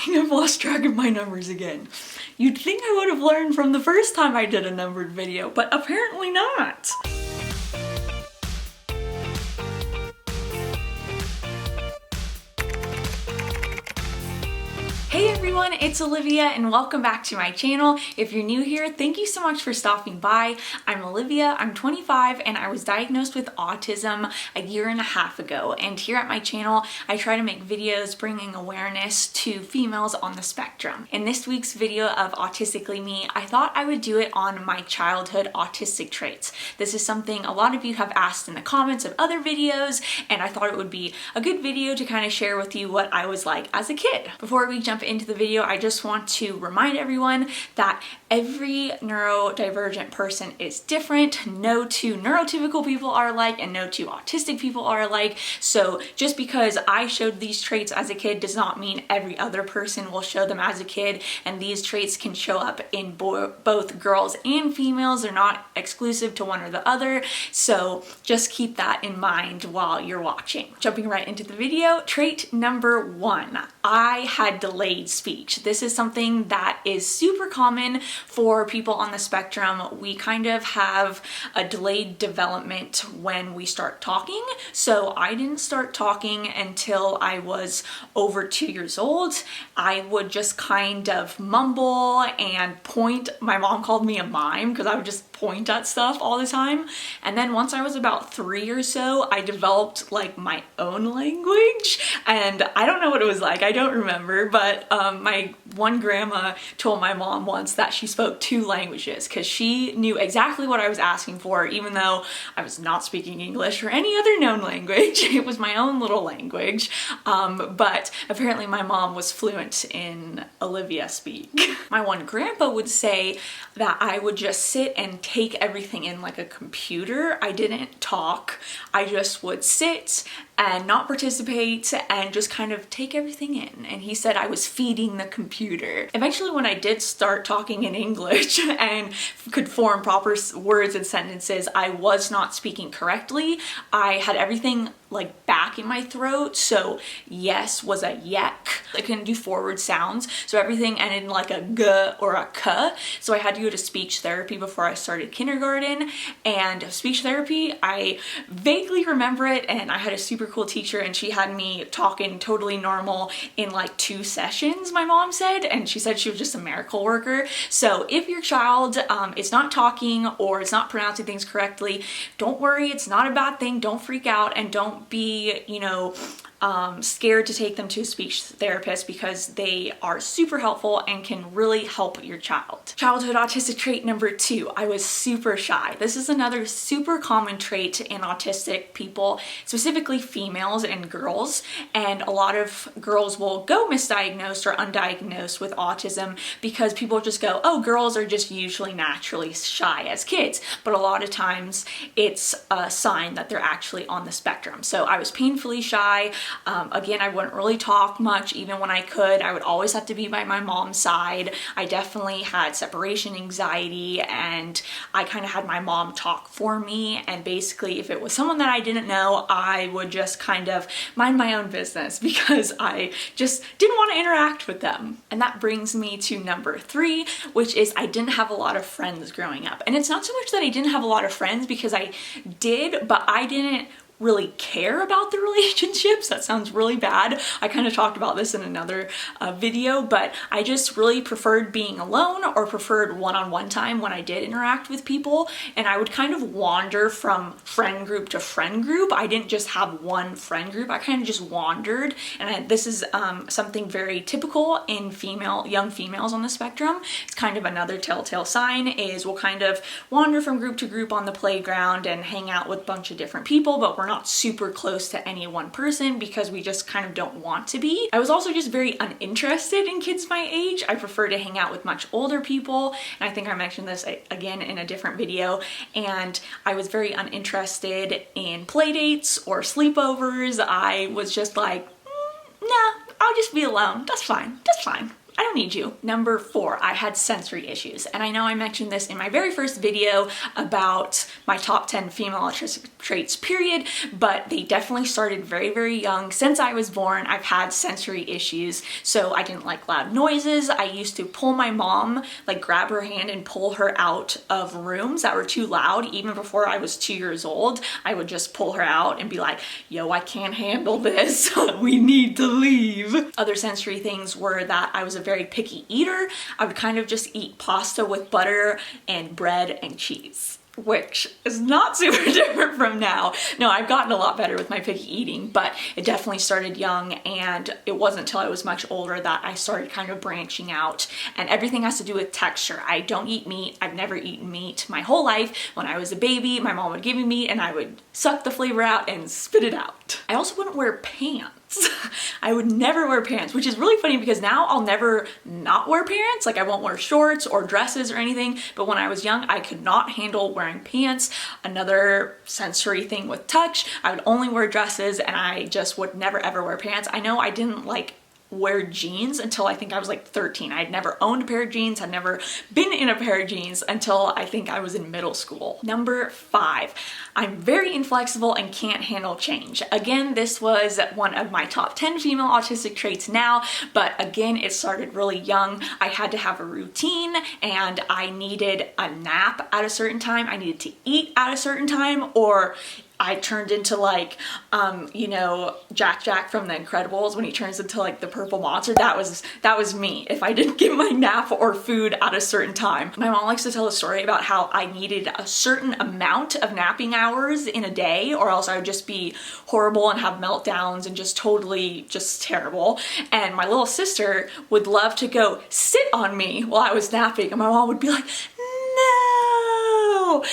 I've lost track of my numbers again. You'd think I would have learned from the first time I did a numbered video, but apparently not. Hey everyone, it's Olivia and welcome back to my channel. If you're new here, thank you so much for stopping by. I'm Olivia, I'm 25 and I was diagnosed with autism a year and a half ago. And here at my channel, I try to make videos bringing awareness to females on the spectrum. In this week's video of Autistically Me, I thought I would do it on my childhood autistic traits. This is something a lot of you have asked in the comments of other videos, and I thought it would be a good video to kind of share with you what I was like as a kid. Before we jump into the video, I just want to remind everyone that every neurodivergent person is different. No two neurotypical people are alike and no two autistic people are alike. So just because I showed these traits as a kid does not mean every other person will show them as a kid, and these traits can show up in both girls and females. They're not exclusive to one or the other, so just keep that in mind while you're watching. Jumping right into the video, trait number 1, I had delayed speech. This is something that is super common for people on the spectrum. We kind of have a delayed development when we start talking. So I didn't start talking until I was over 2 years old. I would just kind of mumble and point. My mom called me a mime because I would just point at stuff all the time. And then once I was about 3 or so, I developed like my own language, and I don't know what it was like. I don't remember, but my one grandma told my mom once that she spoke 2 languages because she knew exactly what I was asking for, even though I was not speaking English or any other known language. It was my own little language, but apparently my mom was fluent in Olivia speak. My one grandpa would say that I would just sit and take everything in like a computer. I didn't talk. I just would sit and not participate and just kind of take everything in. And he said I was feeding the computer. Eventually, when I did start talking in English and could form proper words and sentences, I was not speaking correctly. I had everything like back in my throat, so yes was a yak. I couldn't do forward sounds, so everything ended in like a g or a k. So I had to go to speech therapy before I started kindergarten. And speech therapy, I vaguely remember it, and I had a super cool teacher and she had me talking totally normal in like 2 sessions, my mom said, and she said she was just a miracle worker. So if your child is not talking or is not pronouncing things correctly, don't worry, it's not a bad thing. Don't freak out and don't be, scared to take them to a speech therapist, because they are super helpful and can really help your child. Childhood autistic trait number 2, I was super shy. This is another super common trait in autistic people, specifically females and girls, and a lot of girls will go misdiagnosed or undiagnosed with autism because people just go, oh, girls are just usually naturally shy as kids, but a lot of times it's a sign that they're actually on the spectrum. So I was painfully shy. Again, I wouldn't really talk much. Even when I could, I would always have to be by my mom's side. I definitely had separation anxiety, and I kind of had my mom talk for me. And basically, if it was someone that I didn't know, I would just kind of mind my own business because I just didn't want to interact with them. And that brings me to number 3, which is I didn't have a lot of friends growing up. And it's not so much that I didn't have a lot of friends, because I did, but I didn't really care about the relationships. That sounds really bad. I kind of talked about this in another video, but I just really preferred being alone or preferred one-on-one time when I did interact with people. And I would kind of wander from friend group to friend group. I didn't just have one friend group. I kind of just wandered. And this is something very typical in young females on the spectrum. It's kind of another telltale sign is we'll kind of wander from group to group on the playground and hang out with a bunch of different people, but we're not super close to any one person because we just kind of don't want to be. I was also just very uninterested in kids my age. I prefer to hang out with much older people, and I think I mentioned this again in a different video, and I was very uninterested in play dates or sleepovers. I was just like, nah, I'll just be alone. That's fine. That's fine. I don't need you. Number 4, I had sensory issues. And I know I mentioned this in my very first video about my top 10 female autistic traits, period, but they definitely started very, very young. Since I was born, I've had sensory issues. So I didn't like loud noises. I used to pull my mom, like grab her hand and pull her out of rooms that were too loud. Even before I was 2 years old, I would just pull her out and be like, yo, I can't handle this. We need to leave. Other sensory things were that I was a very picky eater. I would kind of just eat pasta with butter and bread and cheese, which is not super different from now. No, I've gotten a lot better with my picky eating, but it definitely started young, and it wasn't until I was much older that I started kind of branching out, and everything has to do with texture. I don't eat meat. I've never eaten meat my whole life. When I was a baby, my mom would give me meat and I would suck the flavor out and spit it out. I also wouldn't wear pants. I would never wear pants, which is really funny because now I'll never not wear pants. Like I won't wear shorts or dresses or anything, but when I was young, I could not handle wearing pants. Another sensory thing with touch, I would only wear dresses and I just would never ever wear pants. I know I didn't like wear jeans until I think I was like 13. I had never owned a pair of jeans, had never been in a pair of jeans until I think I was in middle school. Number 5, I'm very inflexible and can't handle change. Again, this was one of my top 10 female autistic traits now, but again, it started really young. I had to have a routine and I needed a nap at a certain time. I needed to eat at a certain time, or I turned into like, you know, Jack from The Incredibles when he turns into like the purple monster. That was me if I didn't get my nap or food at a certain time. My mom likes to tell a story about how I needed a certain amount of napping hours in a day, or else I would just be horrible and have meltdowns and just totally just terrible. And my little sister would love to go sit on me while I was napping, and my mom would be like, no,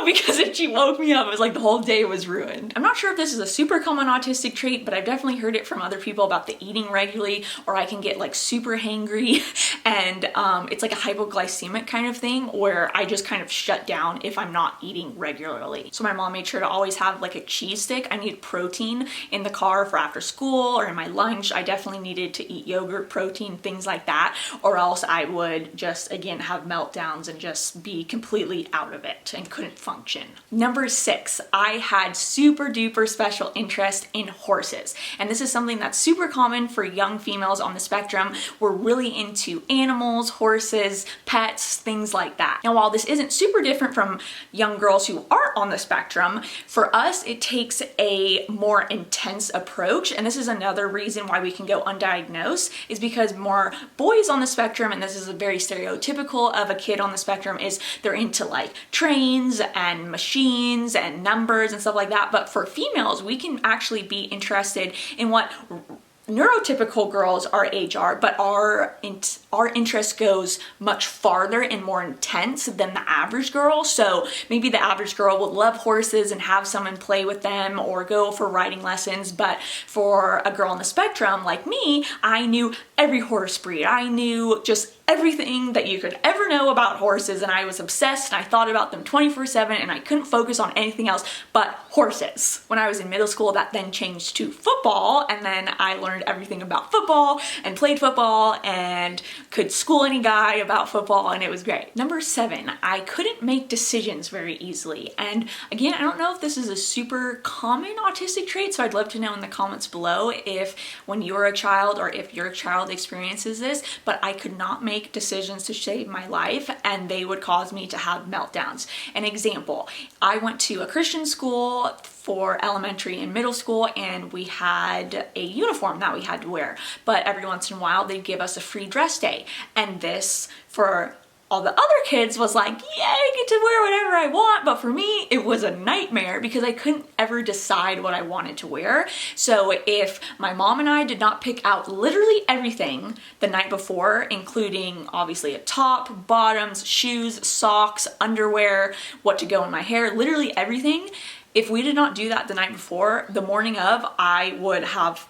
because if she woke me up, it was like the whole day was ruined. I'm not sure if this is a super common autistic trait, but I've definitely heard it from other people about the eating regularly, or I can get like super hangry, and it's like a hypoglycemic kind of thing where I just kind of shut down if I'm not eating regularly. So my mom made sure to always have like a cheese stick. I needed protein in the car for after school or in my lunch. I definitely needed to eat yogurt, protein, things like that, or else I would just again have meltdowns and just be completely out of it and couldn't function. Number 6, I had super duper special interest in horses. And this is something that's super common for young females on the spectrum. We're really into animals, horses, pets, things like that. Now, while this isn't super different from young girls who aren't on the spectrum, for us, it takes a more intense approach. And this is another reason why we can go undiagnosed, is because more boys on the spectrum, and this is a very stereotypical of a kid on the spectrum, is they're into like trains and machines and numbers and stuff like that. But for females, we can actually be interested in what neurotypical girls our age are, but our interest goes much farther and more intense than the average girl. So maybe the average girl would love horses and have someone play with them or go for riding lessons, but for a girl on the spectrum like me, I knew every horse breed. I knew just everything that you could ever know about horses, and I was obsessed and I thought about them 24/7, and I couldn't focus on anything else but horses. When I was in middle school, that then changed to football, and then I learned everything about football and played football and could school any guy about football, and it was great. Number 7, I couldn't make decisions very easily. And again, I don't know if this is a super common autistic trait, so I'd love to know in the comments below if when you're a child or if your child experiences this, but I could not make decisions to save my life, and they would cause me to have meltdowns. An example, I went to a Christian school for elementary and middle school, and we had a uniform that we had to wear, but every once in a while they'd give us a free dress day, and this for all the other kids was like, yay, I get to wear whatever I want, but for me, it was a nightmare because I couldn't ever decide what I wanted to wear. So if my mom and I did not pick out literally everything the night before, including obviously a top, bottoms, shoes, socks, underwear, what to go in my hair, literally everything, if we did not do that the night before, the morning of, I would have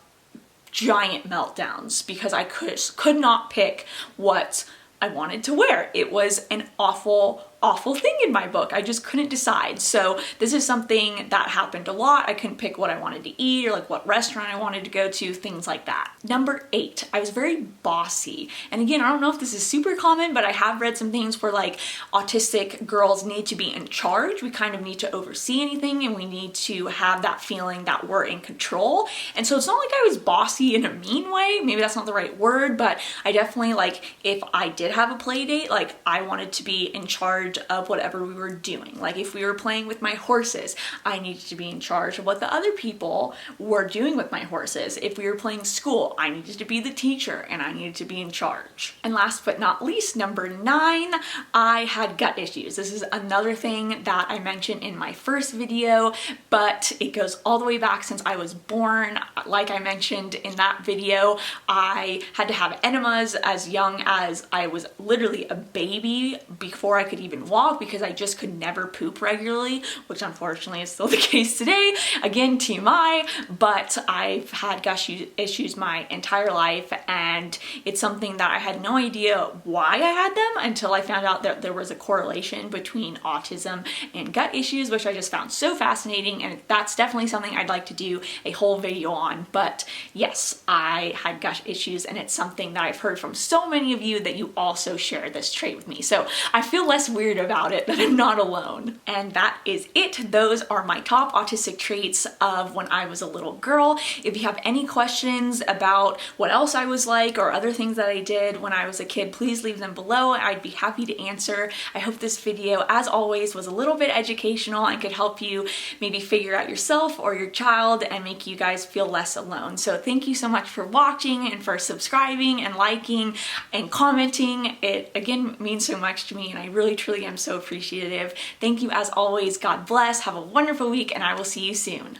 giant meltdowns because I could not pick what I wanted to wear. It was an awful, awful thing in my book. I just couldn't decide. So this is something that happened a lot. I couldn't pick what I wanted to eat or like what restaurant I wanted to go to, things like that. Number 8, I was very bossy. And again, I don't know if this is super common, but I have read some things where like autistic girls need to be in charge. We kind of need to oversee anything and we need to have that feeling that we're in control. And so it's not like I was bossy in a mean way. Maybe that's not the right word, but I definitely, like, if I did have a play date, like I wanted to be in charge of whatever we were doing. Like if we were playing with my horses, I needed to be in charge of what the other people were doing with my horses. If we were playing school, I needed to be the teacher and I needed to be in charge. And last but not least, number 9, I had gut issues. This is another thing that I mentioned in my first video, but it goes all the way back since I was born. Like I mentioned in that video, I had to have enemas as young as I was literally a baby before I could even walk, because I just could never poop regularly, which unfortunately is still the case today. Again, TMI, but I've had gut issues my entire life, and it's something that I had no idea why I had them until I found out that there was a correlation between autism and gut issues, which I just found so fascinating, and that's definitely something I'd like to do a whole video on. But yes, I had gut issues, and it's something that I've heard from so many of you that you also share this trait with me. So I feel less weird about it, that I'm not alone. And that is it. Those are my top autistic traits of when I was a little girl. If you have any questions about what else I was like or other things that I did when I was a kid, please leave them below. I'd be happy to answer. I hope this video, as always, was a little bit educational and could help you maybe figure out yourself or your child and make you guys feel less alone. So thank you so much for watching and for subscribing and liking and commenting. It again means so much to me, and I really truly am so appreciative. Thank you as always. God bless. Have a wonderful week, and I will see you soon.